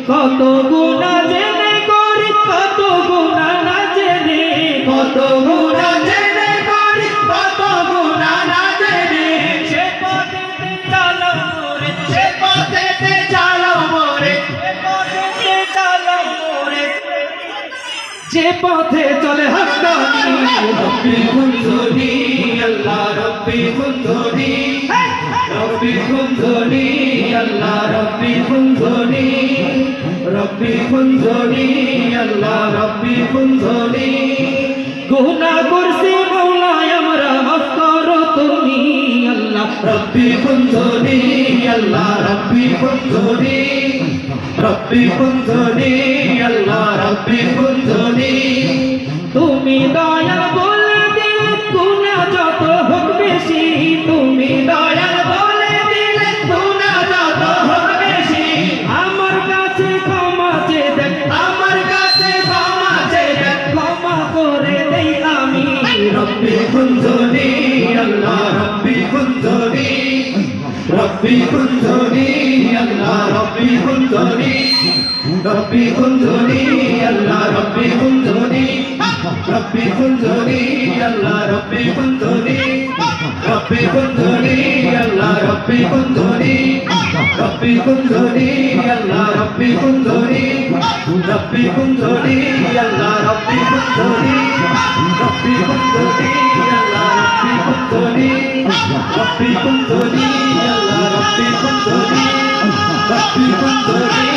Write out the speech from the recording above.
কত গুনাহ জেনে করি, কত গুনাহ না জেনে, কত গুনাহ জেনে করি, কত গুনাহ না জেনে, সে পথেতে চালাও মোরে, সে পথেতে চালাও মোরে, সে পথেতে চালাও মোরে, যে পথে চলে হাক্কানি রব্বি খুনজুনি আল্লাহ রব্বি খুনজুনি, রব্বি খুনজুনি আল্লাহ রব্বি খুনজুনি, রব্বি খুনজুনি আল্লাহ রব্বি খুনজুনি। গুনাহ করছি মাওলা আমরা মাফ করো তুমি আল্লাহ রব্বি খুনজুনি আল্লাহ রব্বি খুনজুনি, রব্বি খুনজুনি আল্লাহ রব্বি খুনজুনি। তুমি দয়াল বলে দিলে গুনাহ যত হোক বেশি, তুমি দয়াল বলে দিলে গুনাহ যত হোক বেশি, আমার কাছে ক্ষমা চেয়ে দেখ, আমার কাছে ক্ষমা চেয়ে দেখ, ক্ষমা করে দেই আমি রব্বি খুনজুনি আল্লাহ রব্বি খুনজুনি, রব্বি খুনজুনি আল্লাহ রব্বি খুনজুনি, রব্বি খুনজুনি আল্লাহ রব্বি খুনজুনি, রব্বি খুনজুনি আল্লাহ রব্বি খুনজুনি, রব্বি খুনজুনি আল্লাহ রব্বি খুনজুনি, রব্বি খুনজুনি আল্লাহ রব্বি খুনজুনি, রব্বি খুনজুনি আল্লাহ রব্বি খুনজুনি, রব্বি খুনজুনি আল্লাহ রব্বি খুনজুনি, রব্বি খুনজুনি আল্লাহ রব্বি খুনজুনি, রব্বি খুনজুনি